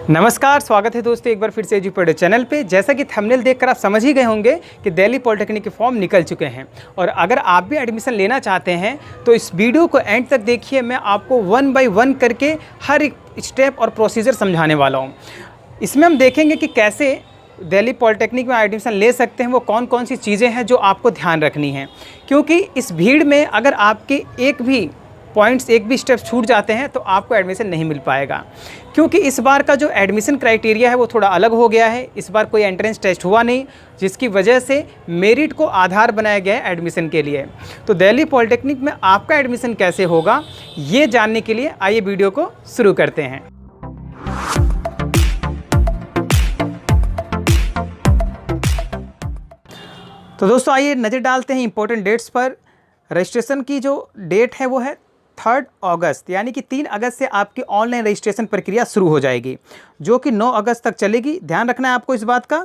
नमस्कार, स्वागत है दोस्तों एक बार फिर से एजुपीडिया चैनल पे। जैसा कि थंबनेल देखकर आप समझ ही गए होंगे कि दिल्ली पॉलिटेक्निक के फॉर्म निकल चुके हैं और अगर आप भी एडमिशन लेना चाहते हैं तो इस वीडियो को एंड तक देखिए। मैं आपको 1 बाय 1 करके हर एक स्टेप और प्रोसीजर समझाने वाला हूँ। इसमें हम देखेंगे कि कैसे दिल्ली पॉलिटेक्निक में एडमिशन ले सकते हैं, वो कौन कौन सी चीज़ें हैं जो आपको ध्यान रखनी है, क्योंकि इस भीड़ में अगर आपके एक भी पॉइंट्स एक भी स्टेप छूट जाते हैं तो आपको एडमिशन नहीं मिल पाएगा। क्योंकि इस बार का जो एडमिशन क्राइटेरिया है वो थोड़ा अलग हो गया है। इस बार कोई एंट्रेंस टेस्ट हुआ नहीं, जिसकी वजह से मेरिट को आधार बनाया गया है एडमिशन के लिए। तो दिल्ली पॉलिटेक्निक में आपका एडमिशन कैसे होगा ये जानने के लिए आइए वीडियो को शुरू करते हैं। तो दोस्तों आइए नज़र डालते हैं इंपॉर्टेंट डेट्स पर। रजिस्ट्रेशन की जो डेट है वो है 3 अगस्त, यानी कि 3 अगस्त से आपकी ऑनलाइन रजिस्ट्रेशन प्रक्रिया शुरू हो जाएगी, जो कि 9 अगस्त तक चलेगी। ध्यान रखना है आपको इस बात का,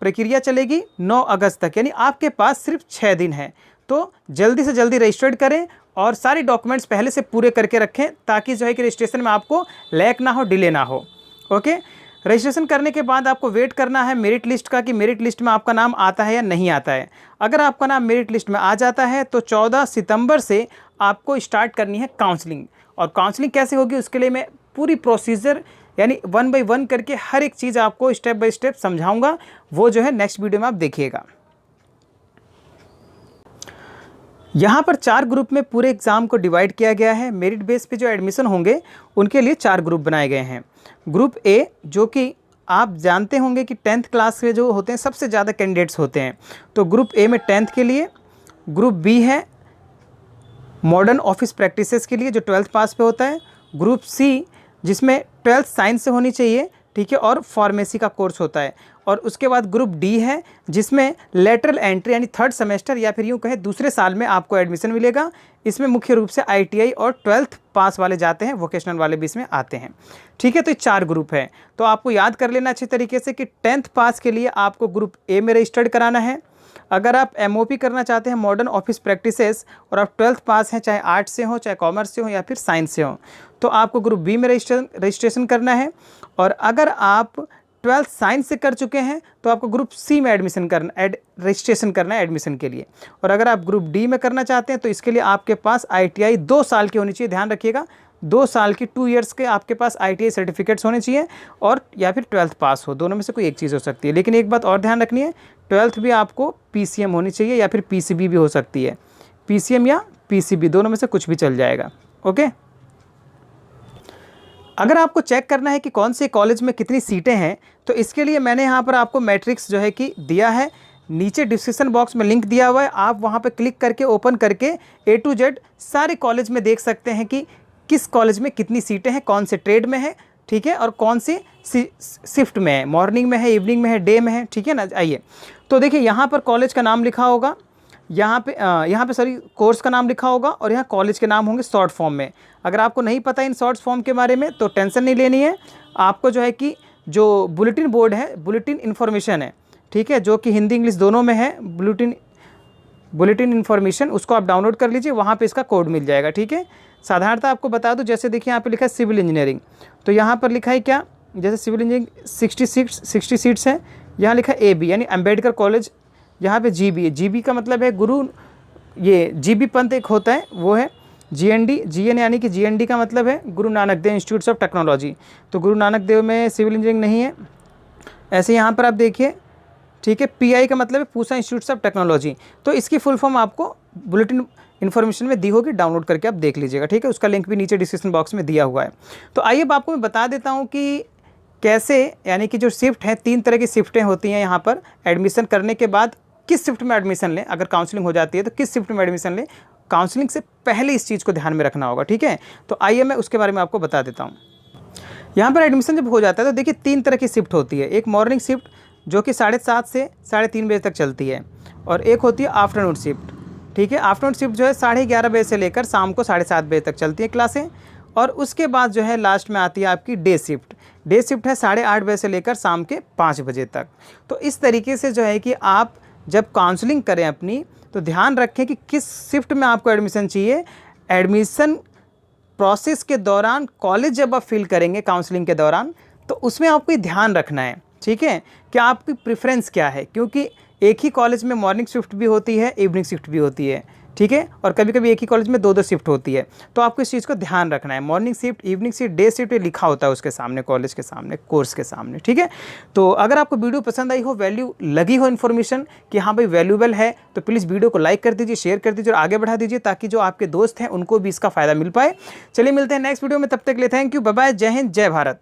प्रक्रिया चलेगी 9 अगस्त तक, यानी आपके पास सिर्फ 6 दिन है। तो जल्दी से जल्दी रजिस्टर्ड करें और सारे डॉक्यूमेंट्स पहले से पूरे करके रखें, ताकि जो है कि रजिस्ट्रेशन में आपको लैग ना हो, डिले ना हो। ओके, रजिस्ट्रेशन करने के बाद आपको वेट करना है मेरिट लिस्ट का, कि मेरिट लिस्ट में आपका नाम आता है या नहीं आता है। अगर आपका नाम मेरिट लिस्ट में आ जाता है तो 14 सितंबर से आपको स्टार्ट करनी है काउंसलिंग। और काउंसलिंग कैसे होगी उसके लिए मैं पूरी प्रोसीजर यानी 1 बाय 1 करके हर एक चीज़ आपको स्टेप बाय स्टेप समझाऊंगा। वो जो है नेक्स्ट वीडियो में आप देखिएगा। यहाँ पर 4 ग्रुप में पूरे एग्ज़ाम को डिवाइड किया गया है। मेरिट बेस पे जो एडमिशन होंगे उनके लिए 4 ग्रुप बनाए गए हैं। ग्रुप ए, जो कि आप जानते होंगे कि 10th क्लास के जो होते हैं सबसे ज़्यादा कैंडिडेट्स होते हैं, तो ग्रुप ए में 10th के लिए। ग्रुप बी है मॉडर्न ऑफिस प्रैक्टिसेस के लिए, जो 12th पास पे होता है। ग्रुप सी, जिसमें 12th साइंस से होनी चाहिए, ठीक है, और फार्मेसी का कोर्स होता है। और उसके बाद ग्रुप डी है, जिसमें लेटरल एंट्री यानी 3rd सेमेस्टर या फिर यूँ कहें दूसरे साल में आपको एडमिशन मिलेगा। इसमें मुख्य रूप से ITI और 12th पास वाले जाते हैं, वोकेशनल वाले भी इसमें आते हैं, ठीक है। तो ये 4 ग्रुप है। तो आपको याद कर लेना अच्छी तरीके से कि 10th पास के लिए आपको ग्रुप ए में रजिस्टर्ड कराना है। अगर आप MOP करना चाहते हैं मॉडर्न ऑफिस प्रैक्टिसेस और आप 12th पास हैं, चाहे आर्ट्स से हो, चाहे कॉमर्स से हो या फिर साइंस से हो, तो आपको ग्रुप बी में रजिस्ट्रेशन करना है। और अगर आप 12th साइंस से कर चुके हैं तो आपको ग्रुप सी में रजिस्ट्रेशन करना है एडमिशन के लिए। और अगर आप ग्रुप डी में करना चाहते हैं तो इसके लिए आपके पास ITI 2 साल की होनी चाहिए। ध्यान रखिएगा, 2 साल की 2 ईयर्स के आपके पास ITI सर्टिफिकेट्स होने चाहिए, और या फिर 12th पास हो, दोनों में से कोई एक चीज़ हो सकती है। लेकिन एक बात और ध्यान रखनी है, 12th भी आपको PCM होनी चाहिए या फिर PCB भी हो सकती है। PCM या PCB दोनों में से कुछ भी चल जाएगा। ओके, अगर आपको चेक करना है कि कौन से कॉलेज में कितनी सीटें हैं तो इसके लिए मैंने यहाँ पर आपको मैट्रिक्स जो है कि दिया है। नीचे डिस्क्रिप्शन बॉक्स में लिंक दिया हुआ है, आप वहाँ पे क्लिक करके ओपन करके A to Z सारे कॉलेज में देख सकते हैं कि किस कॉलेज में कितनी सीटें हैं, कौन से ट्रेड में है, ठीक है, और कौन सी शिफ्ट में है, मॉर्निंग में है, इवनिंग में है, डे में है, ठीक है ना। आइए तो देखिए, यहाँ पर कॉलेज का नाम लिखा होगा, यहाँ पे सॉरी कोर्स का नाम लिखा होगा, और यहाँ कॉलेज के नाम होंगे शॉर्ट फॉर्म में। अगर आपको नहीं पता इन शॉर्ट फॉर्म के बारे में तो टेंशन नहीं लेनी है। आपको जो है कि जो बुलेटिन बोर्ड है, बुलेटिन इन्फॉर्मेशन है, ठीक है, जो कि हिंदी इंग्लिश दोनों में है, बुलेटिन इन्फॉर्मेशन, उसको आप डाउनलोड कर लीजिए, वहाँ पे इसका कोड मिल जाएगा, ठीक है। साधारणतः आपको बता दूं, जैसे देखिए यहाँ पे लिखा है सिविल इंजीनियरिंग, तो यहाँ पर लिखा है क्या, जैसे सिविल इंजीनियरिंग 60 सीट्स हैं, यहाँ लिखा है AB यानी अम्बेडकर कॉलेज, यहाँ पे GB है, GB का मतलब है गुरु, ये GB पंत एक होता है वो है। GND, GN यानी कि GND का मतलब है Guru Nanak Dev institute of technology, तो गुरु नानक देव में सिविल इंजीनियरिंग नहीं है। ऐसे यहाँ पर आप देखिए, ठीक है, PI का मतलब है पूसा इंस्टीट्यूट ऑफ टेक्नोलॉजी। तो इसकी फुल फॉर्म आपको बुलेटिन इन्फॉर्मेशन में दी होगी, डाउनलोड करके आप देख लीजिएगा, ठीक है। उसका लिंक भी नीचे डिस्क्रिप्शन बॉक्स में दिया हुआ है। तो आइए अब आपको मैं बता देता हूँ कि कैसे, यानी कि जो शिफ्ट है, 3 तरह की शिफ्टें होती हैं यहाँ पर एडमिशन करने के बाद, किस शिफ्ट में एडमिशन लें। अगर काउंसलिंग हो जाती है तो किस शिफ्ट में एडमिशन लें, काउंसलिंग से पहले इस चीज़ को ध्यान में रखना होगा, ठीक है। तो आइए मैं उसके बारे में आपको बता देता हूँ। यहाँ पर एडमिशन जब हो जाता है तो देखिए 3 तरह की शिफ्ट होती है। एक मॉर्निंग शिफ्ट जो कि 7:30 से 3:30 बजे तक चलती है, और एक होती है आफ्टरनून शिफ्ट, ठीक है। आफ्टरनून शिफ्ट जो है 11:30 बजे से लेकर शाम को 7:30 बजे तक चलती है क्लासें। और उसके बाद जो है लास्ट में आती है आपकी डे शिफ्ट। डे शिफ्ट है 8:30 बजे से लेकर शाम के 5 बजे तक। तो इस तरीके से जो है कि आप जब काउंसलिंग करें अपनी, तो ध्यान रखें कि किस शिफ्ट में आपको एडमिशन चाहिए। एडमिशन प्रोसेस के दौरान, कॉलेज जब आप फिल करेंगे काउंसलिंग के दौरान, तो उसमें आपको ये ध्यान रखना है, ठीक है, कि आपकी प्रेफरेंस क्या है, क्योंकि एक ही कॉलेज में मॉर्निंग शिफ्ट भी होती है, इवनिंग शिफ्ट भी होती है, ठीक है, और कभी कभी एक ही कॉलेज में 2-2 शिफ्ट होती है। तो आपको इस चीज़ को ध्यान रखना है, morning shift, evening shift, day shift, ये लिखा होता है उसके सामने, कॉलेज के सामने, कोर्स के सामने, ठीक है। तो अगर आपको वीडियो पसंद आई हो, वैल्यू लगी हो इन्फॉर्मेशन कि हाँ भाई वैल्यूबल है, तो प्लीज़ वीडियो को लाइक कर दीजिए, शेयर कर दीजिए और आगे बढ़ा दीजिए, ताकि जो आपके दोस्त हैं उनको भी इसका फ़ायदा मिल पाए। चलिए मिलते हैं नेक्स्ट वीडियो में, तब तक के लिए थैंक यू, बाय बाय, जय हिंद, जय भारत।